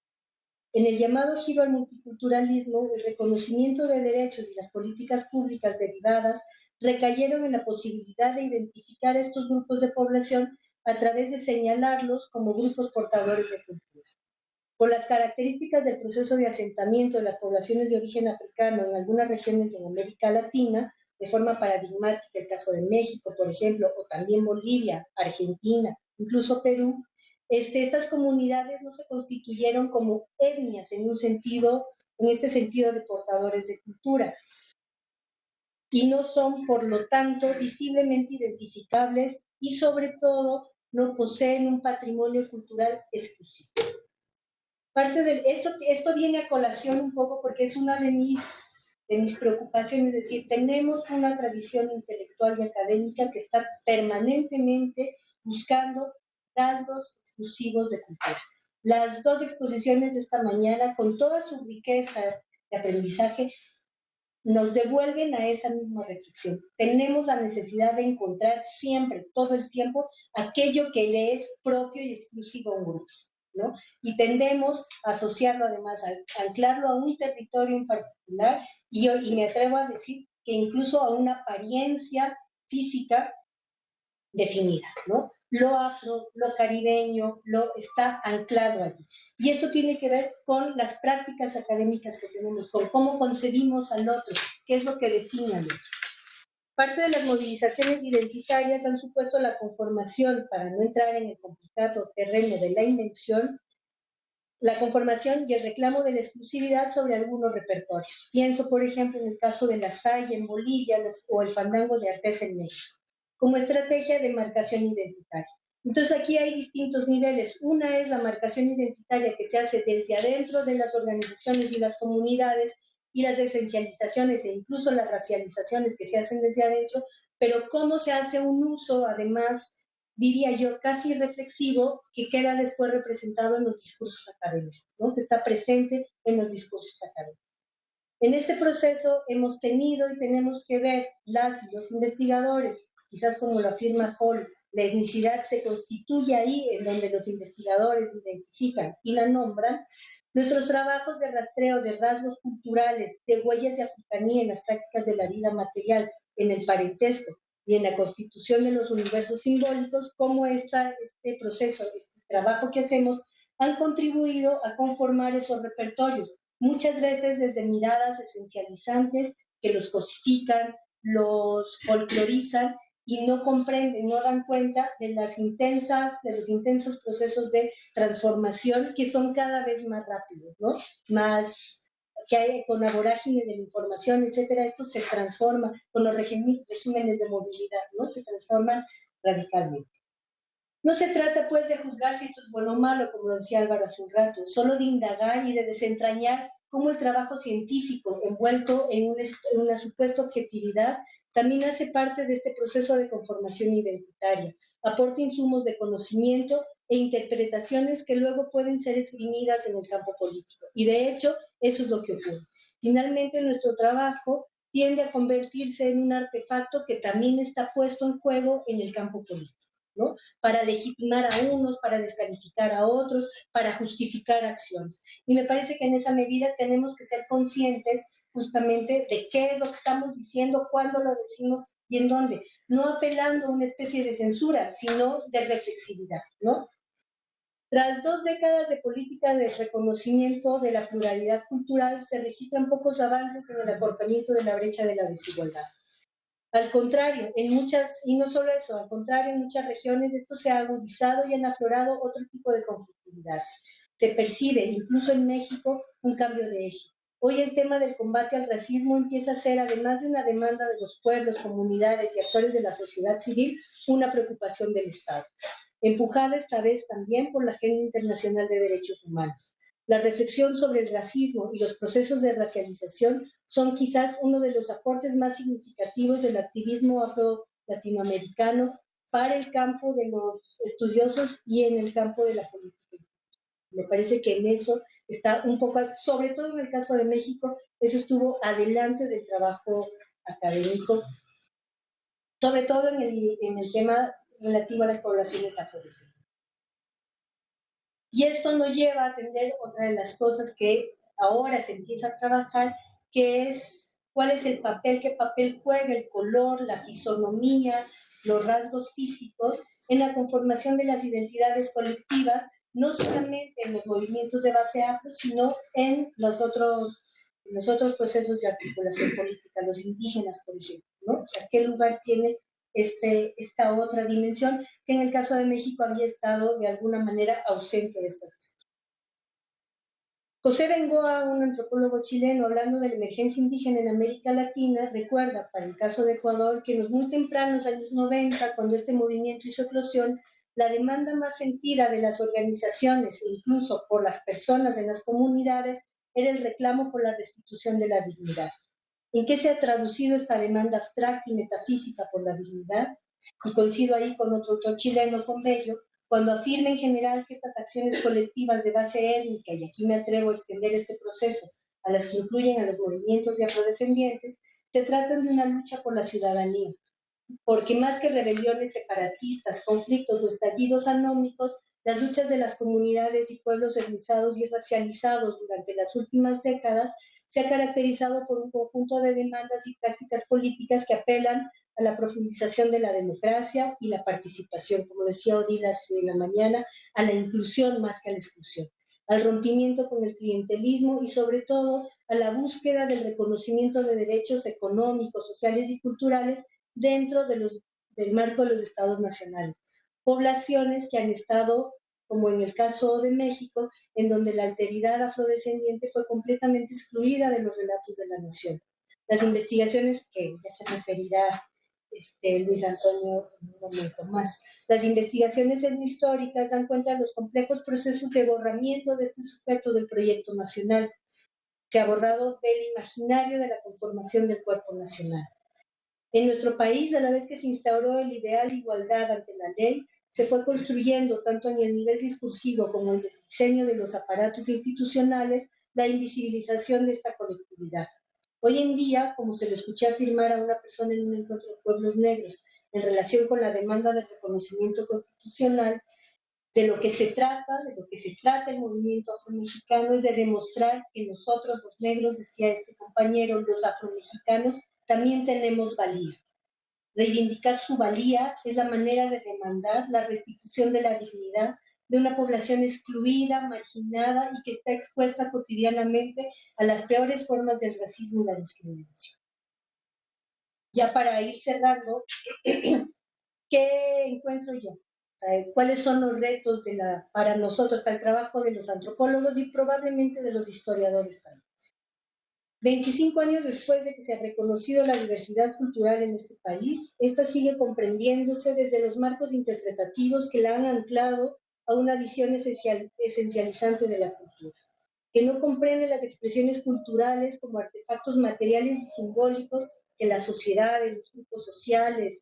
En el llamado giro al multiculturalismo, el reconocimiento de derechos y las políticas públicas derivadas recayeron en la posibilidad de identificar a estos grupos de población a través de señalarlos como grupos portadores de cultura. Por las características del proceso de asentamiento de las poblaciones de origen africano en algunas regiones de América Latina, de forma paradigmática el caso de México, por ejemplo, o también Bolivia, Argentina, incluso Perú, estas comunidades no se constituyeron como etnias en este sentido de portadores de cultura, y no son, por lo tanto, visiblemente identificables y, sobre todo, no poseen un patrimonio cultural exclusivo. Esto viene a colación un poco porque es una de mis preocupaciones, es decir, tenemos una tradición intelectual y académica que está permanentemente buscando rasgos exclusivos de cultura. Las dos exposiciones de esta mañana, con toda su riqueza de aprendizaje, nos devuelven a esa misma reflexión. Tenemos la necesidad de encontrar siempre, todo el tiempo, aquello que le es propio y exclusivo a un grupo, ¿no? Y tendemos a asociarlo además, a anclarlo a un territorio en particular, y me atrevo a decir que incluso a una apariencia física definida, ¿no? Lo afro, lo caribeño, lo está anclado allí. Y esto tiene que ver con las prácticas académicas que tenemos, con cómo concebimos al otro, qué es lo que define al otro. Parte de las movilizaciones identitarias han supuesto la conformación, para no entrar en el complicado terreno de la invención, la conformación y el reclamo de la exclusividad sobre algunos repertorios. Pienso, por ejemplo, en el caso de la saya en Bolivia o el fandango de Artés en México, como estrategia de marcación identitaria. Entonces aquí hay distintos niveles. Una es la marcación identitaria que se hace desde adentro de las organizaciones y las comunidades, y las esencializaciones e incluso las racializaciones que se hacen desde adentro, pero cómo se hace un uso, además, diría yo, casi reflexivo, que queda después representado en los discursos académicos, ¿no? Que está presente en los discursos académicos. En este proceso hemos tenido y tenemos que ver, las y los investigadores, quizás como lo afirma Hall, la etnicidad se constituye ahí en donde los investigadores identifican y la nombran. Nuestros trabajos de rastreo de rasgos culturales, de huellas de africanía en las prácticas de la vida material, en el parentesco y en la constitución de los universos simbólicos, como este proceso, este trabajo que hacemos, han contribuido a conformar esos repertorios, muchas veces desde miradas esencializantes que los cosifican, los folclorizan y no comprenden, no dan cuenta de los intensos procesos de transformación que son cada vez más rápidos, ¿no? Más que hay con la vorágine de la información, etcétera, esto se transforma con los regímenes de movilidad, ¿no? Se transforman radicalmente. No se trata, pues, de juzgar si esto es bueno o malo, como lo decía Álvaro hace un rato, solo de indagar y de desentrañar cómo el trabajo científico, envuelto en una supuesta objetividad, también hace parte de este proceso de conformación identitaria, aporta insumos de conocimiento e interpretaciones que luego pueden ser esgrimidas en el campo político. Y de hecho, eso es lo que ocurre. Finalmente, nuestro trabajo tiende a convertirse en un artefacto que también está puesto en juego en el campo político, ¿no? Para legitimar a unos, para descalificar a otros, para justificar acciones. Y me parece que en esa medida tenemos que ser conscientes justamente de qué es lo que estamos diciendo, cuándo lo decimos y en dónde. No apelando a una especie de censura, sino de reflexividad, ¿no? Tras 2 décadas de política de reconocimiento de la pluralidad cultural, se registran pocos avances en el acortamiento de la brecha de la desigualdad. Al contrario, y no solo eso, al contrario, en muchas regiones esto se ha agudizado y han aflorado otro tipo de conflictividades. Se percibe, incluso en México, un cambio de eje. Hoy el tema del combate al racismo empieza a ser, además de una demanda de los pueblos, comunidades y actores de la sociedad civil, una preocupación del Estado, empujada esta vez también por la Agenda Internacional de Derechos Humanos. La reflexión sobre el racismo y los procesos de racialización son quizás uno de los aportes más significativos del activismo afro-latinoamericano para el campo de los estudiosos y en el campo de la política. Me parece que en eso está un poco, sobre todo en el caso de México, eso estuvo adelante del trabajo académico, sobre todo en el tema relativo a las poblaciones afrodescendientes. Y esto nos lleva a atender otra de las cosas que ahora se empieza a trabajar, que es cuál es el papel, qué papel juega el color, la fisonomía, los rasgos físicos en la conformación de las identidades colectivas, no solamente en los movimientos de base afro, sino en los otros procesos de articulación política, los indígenas, por ejemplo, ¿no? O sea, ¿qué lugar tiene esta otra dimensión que en el caso de México había estado de alguna manera ausente de esta discusión? José Bengoa, un antropólogo chileno, hablando de la emergencia indígena en América Latina, recuerda, para el caso de Ecuador, que en los muy tempranos años 90, cuando este movimiento hizo eclosión, la demanda más sentida de las organizaciones e incluso por las personas en las comunidades era el reclamo por la restitución de la dignidad. ¿En qué se ha traducido esta demanda abstracta y metafísica por la dignidad? Y coincido ahí con otro autor chileno, con Bello, cuando afirma en general que estas acciones colectivas de base étnica, y aquí me atrevo a extender este proceso a las que incluyen a los movimientos de afrodescendientes, se tratan de una lucha por la ciudadanía, porque más que rebeliones separatistas, conflictos o estallidos anómicos, las luchas de las comunidades y pueblos etnizados y racializados durante las últimas décadas se ha caracterizado por un conjunto de demandas y prácticas políticas que apelan a la profundización de la democracia y la participación, como decía Odilas en la mañana, a la inclusión más que a la exclusión, al rompimiento con el clientelismo y sobre todo a la búsqueda del reconocimiento de derechos económicos, sociales y culturales dentro del marco de los estados nacionales. Poblaciones que han estado, como en el caso de México, en donde la alteridad afrodescendiente fue completamente excluida de los relatos de la nación. Las investigaciones, que ya se referirá Luis Antonio en un momento más, las investigaciones etnohistóricas dan cuenta de los complejos procesos de borramiento de este sujeto del proyecto nacional. Se ha borrado del imaginario de la conformación del cuerpo nacional. En nuestro país, a la vez que se instauró el ideal de igualdad ante la ley, se fue construyendo, tanto en el nivel discursivo como en el diseño de los aparatos institucionales, la invisibilización de esta colectividad. Hoy en día, como se lo escuché afirmar a una persona en un encuentro de pueblos negros en relación con la demanda de reconocimiento constitucional, de lo que se trata el movimiento afromexicano es de demostrar que nosotros los negros, decía este compañero, los afromexicanos, también tenemos valía. Reivindicar su valía es la manera de demandar la restitución de la dignidad de una población excluida, marginada y que está expuesta cotidianamente a las peores formas del racismo y la discriminación. Ya para ir cerrando, ¿qué encuentro yo? ¿Cuáles son los retos para nosotros, para el trabajo de los antropólogos y probablemente de los historiadores también? 25 años después de que se ha reconocido la diversidad cultural en este país, esta sigue comprendiéndose desde los marcos interpretativos que la han anclado a una visión esencializante de la cultura, que no comprende las expresiones culturales como artefactos materiales y simbólicos que la sociedad, los grupos sociales,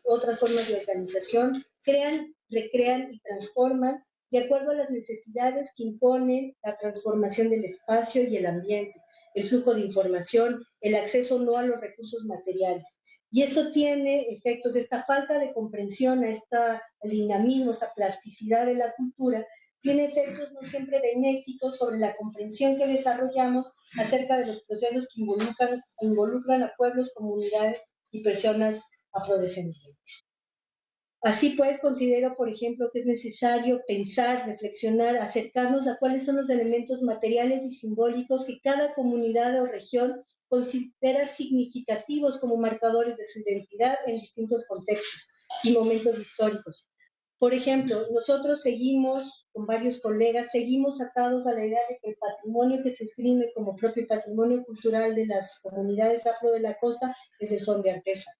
otras formas de organización crean, recrean y transforman de acuerdo a las necesidades que imponen la transformación del espacio y el ambiente, el flujo de información, el acceso no a los recursos materiales. Y esto tiene efectos, esta falta de comprensión, al dinamismo, esta plasticidad de la cultura, tiene efectos no siempre benéficos sobre la comprensión que desarrollamos acerca de los procesos que involucran a pueblos, comunidades y personas afrodescendientes. Así pues, considero, por ejemplo, que es necesario pensar, reflexionar, acercarnos a cuáles son los elementos materiales y simbólicos que cada comunidad o región considera significativos como marcadores de su identidad en distintos contextos y momentos históricos. Por ejemplo, nosotros con varios colegas, seguimos atados a la idea de que el patrimonio que se esgrime como propio patrimonio cultural de las comunidades afro de la costa es el son de Arteza.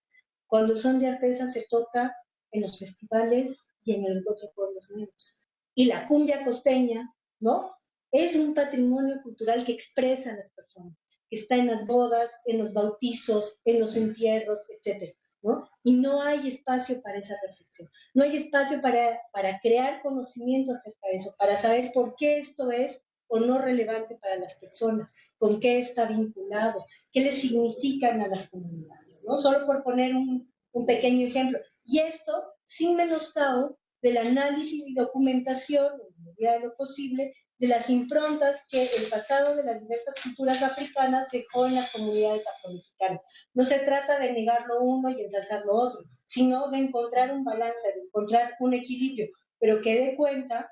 Cuando el son de Arteza se toca en los festivales y en el encuentro de pueblos negros. Y la cumbia costeña, ¿no? Es un patrimonio cultural que expresa a las personas, que está en las bodas, en los bautizos, en los entierros, etc., ¿no? Y no hay espacio para esa reflexión. No hay espacio para crear conocimiento acerca de eso, para saber por qué esto es o no relevante para las personas, con qué está vinculado, qué le significan a las comunidades, ¿no? Solo por poner un pequeño ejemplo. Y esto sin menoscabo del análisis y documentación, en la medida de lo posible, de las improntas que el pasado de las diversas culturas africanas dejó en las comunidades afromexicanas. No se trata de negar lo uno y ensalzar lo otro, sino de encontrar un balance, de encontrar un equilibrio, pero que dé cuenta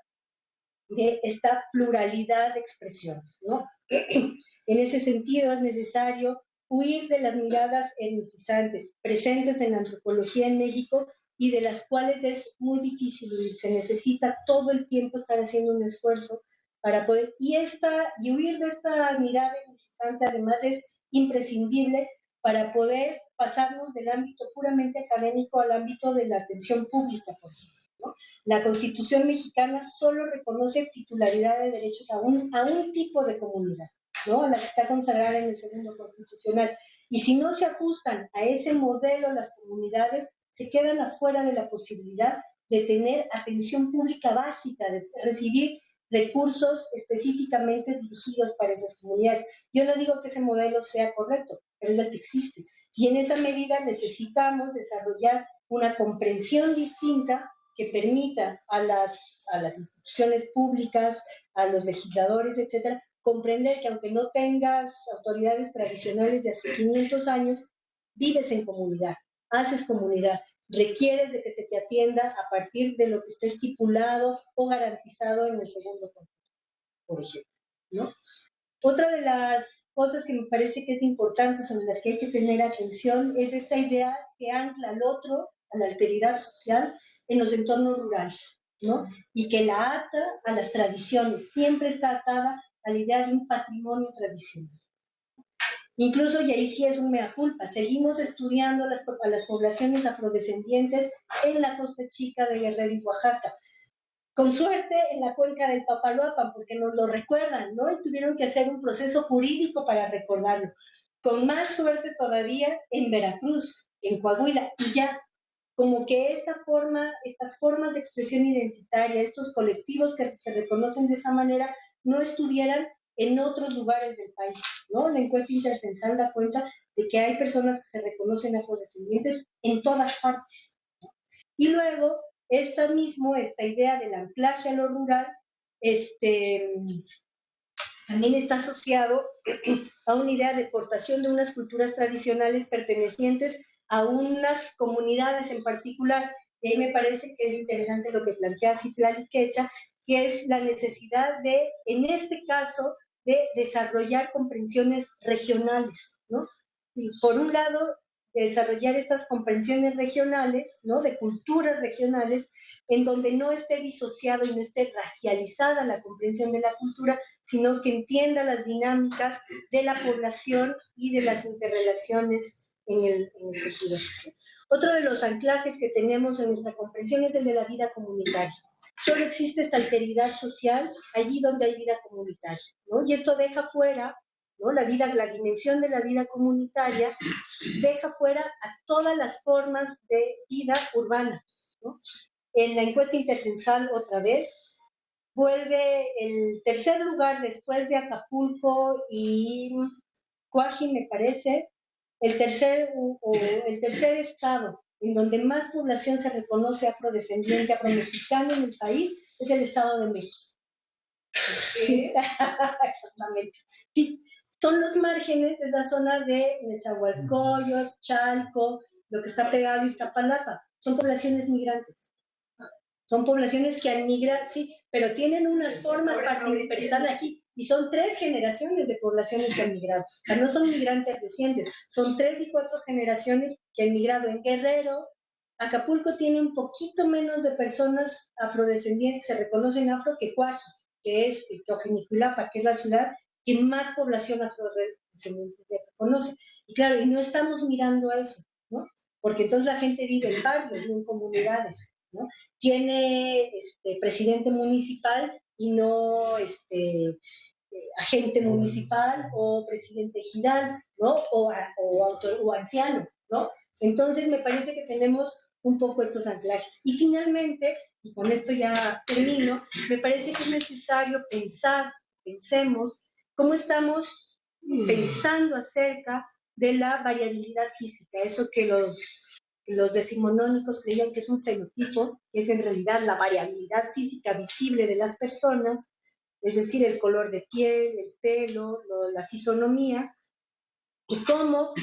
de esta pluralidad de expresiones, ¿no? En ese sentido es necesario huir de las miradas etnicizantes presentes en la antropología en México y de las cuales es muy difícil huir. Se necesita todo el tiempo estar haciendo un esfuerzo para poder, y huir de esta mirada etnicizante además es imprescindible para poder pasarnos del ámbito puramente académico al ámbito de la atención pública, por ejemplo, ¿no? La Constitución mexicana solo reconoce titularidad de derechos a un tipo de comunidad, ¿no? A la que está consagrada en el segundo constitucional. Y si no se ajustan a ese modelo, las comunidades se quedan afuera de la posibilidad de tener atención pública básica, de recibir recursos específicamente dirigidos para esas comunidades. Yo no digo que ese modelo sea correcto, pero es el que existe. Y en esa medida necesitamos desarrollar una comprensión distinta que permita a las instituciones públicas, a los legisladores, etcétera, comprender que aunque no tengas autoridades tradicionales de hace 500 años, vives en comunidad, haces comunidad, requieres de que se te atienda a partir de lo que esté estipulado o garantizado en el segundo contrato, por ejemplo, ¿no? Otra de las cosas que me parece que es importante, sobre las que hay que tener atención, es esta idea que ancla al otro, a la alteridad social, en los entornos rurales, ¿no? Y que la ata a las tradiciones, siempre está atada a la idea de un patrimonio tradicional. Incluso, y ahí sí es un mea culpa, seguimos estudiando a las poblaciones afrodescendientes en la Costa Chica de Guerrero y Oaxaca. Con suerte en la cuenca del Papaloapan, porque nos lo recuerdan, ¿no? Y tuvieron que hacer un proceso jurídico para recordarlo. Con más suerte todavía en Veracruz, en Coahuila, y ya, como que estas formas de expresión identitaria, estos colectivos que se reconocen de esa manera, no estuvieran en otros lugares del país, ¿no? La encuesta intercensal da cuenta de que hay personas que se reconocen afrodescendientes en todas partes. Y luego, esta idea del anclaje a lo rural, también está asociado a una idea de portación de unas culturas tradicionales pertenecientes a unas comunidades en particular. Y ahí me parece que es interesante lo que plantea Citlali Quecha, que es la necesidad de, en este caso, de desarrollar comprensiones regionales, ¿no? Y por un lado, desarrollar estas comprensiones regionales, ¿no? De culturas regionales, en donde no esté disociado y no esté racializada la comprensión de la cultura, sino que entienda las dinámicas de la población y de las interrelaciones en el tejido social. Otro de los anclajes que tenemos en nuestra comprensión es el de la vida comunitaria. Solo existe esta alteridad social allí donde hay vida comunitaria, ¿no? Y esto deja fuera, ¿no? La dimensión de la vida comunitaria deja fuera a todas las formas de vida urbana, ¿no? En la encuesta intercensal, otra vez, vuelve el tercer lugar después de Acapulco y Cuaji, me parece, el tercer estado en donde más población se reconoce afrodescendiente, afromexicana en el país, es el Estado de México. ¿Sí? Exactamente. Sí. Son los márgenes de esa zona de Nezahualcóyotl, Chalco, lo que está pegado a Iztapalapa. Son poblaciones migrantes. Son poblaciones que han migrado, sí, pero tienen unas formas pero están aquí. Y son 3 generaciones de poblaciones que han migrado. O sea, no son migrantes recientes, son 3 y 4 generaciones que han migrado. En Guerrero, Acapulco tiene un poquito menos de personas afrodescendientes, se reconocen afro, que Cuaji, que es Ojinicuilapa, que es la ciudad que más población afrodescendiente se reconoce. Y claro, y no estamos mirando a eso, ¿no? Porque entonces la gente vive en barrios, no en comunidades, ¿no? Tiene presidente municipal y no agente municipal o presidente ejidal, ¿no? O anciano, ¿no? Entonces me parece que tenemos un poco estos anclajes. Y finalmente, y con esto ya termino, me parece que es necesario pensar pensemos cómo estamos pensando acerca de la variabilidad física, eso que los decimonónicos creían que es un fenotipo, que es en realidad la variabilidad física visible de las personas, es decir, el color de piel, el pelo, la fisonomía, y cómo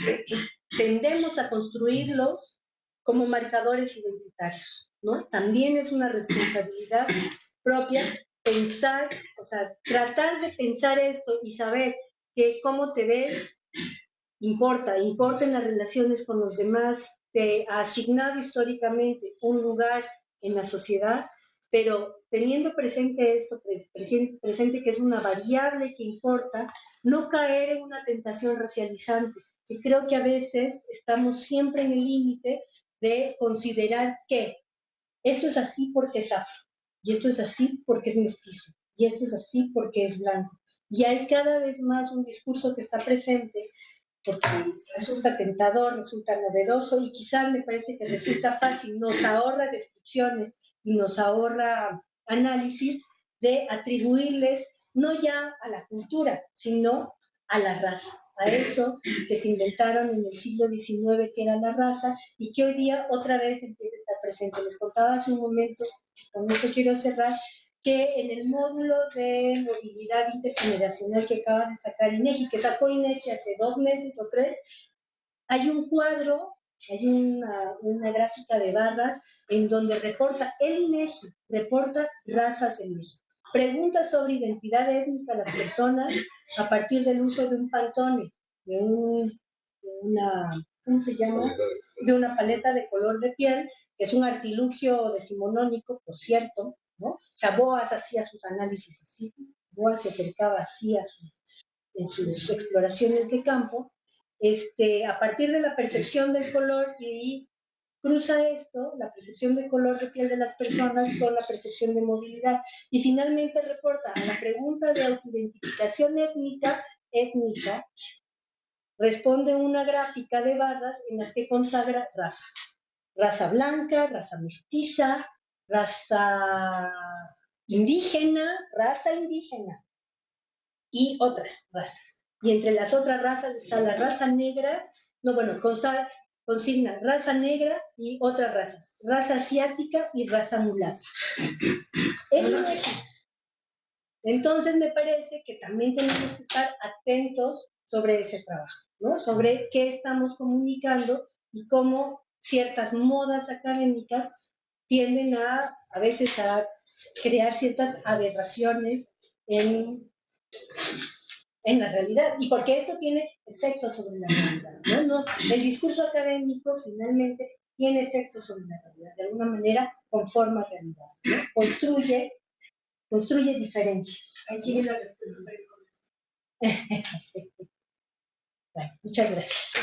tendemos a construirlos como marcadores identitarios, ¿no? También es una responsabilidad propia pensar, o sea, tratar de pensar esto y saber que cómo te ves importa en las relaciones con los demás, te ha asignado históricamente un lugar en la sociedad, pero teniendo presente esto, presente que es una variable que importa, no caer en una tentación racializante, que creo que a veces estamos siempre en el límite de considerar que esto es así porque es afro, y esto es así porque es mestizo, y esto es así porque es blanco. Y hay cada vez más un discurso que está presente porque resulta tentador, resulta novedoso y quizás me parece que resulta fácil, nos ahorra descripciones y nos ahorra análisis de atribuirles no ya a la cultura, sino a la raza, a eso que se inventaron en el siglo XIX que era la raza y que hoy día otra vez empieza a estar presente. Les contaba hace un momento, con esto quiero cerrar, que en el módulo de movilidad intergeneracional que acaba de sacar INEGI, que sacó INEGI hace 2 meses o 3, hay un cuadro, hay una gráfica de barras en donde reporta el INEGI, reporta razas en México. Pregunta sobre identidad étnica a las personas a partir del uso de un pantone, de una, ¿cómo se llama? De una paleta de color de piel, que es un artilugio decimonónico, por cierto, ¿no? O sea, Boas hacía sus análisis así, Boas se acercaba así en sus exploraciones de campo, a partir de la percepción del color y cruza esto, la percepción de color de piel de las personas con la percepción de movilidad y finalmente reporta a la pregunta de autoidentificación étnica, responde una gráfica de barras en las que consagra raza. Raza blanca, raza mestiza, raza indígena y otras razas. Y entre las otras razas está la raza negra, consigna raza negra y otras razas, raza asiática y raza mulata. Entonces me parece que también tenemos que estar atentos sobre ese trabajo, ¿no? Sobre qué estamos comunicando y cómo ciertas modas académicas tienden a veces a crear ciertas aberraciones en la realidad, y porque esto tiene efectos sobre la realidad, ¿no? El discurso académico finalmente tiene efectos sobre la realidad, de alguna manera conforma realidad, ¿no? Construye diferencias. Aquí viene la respuesta. Bueno, muchas gracias.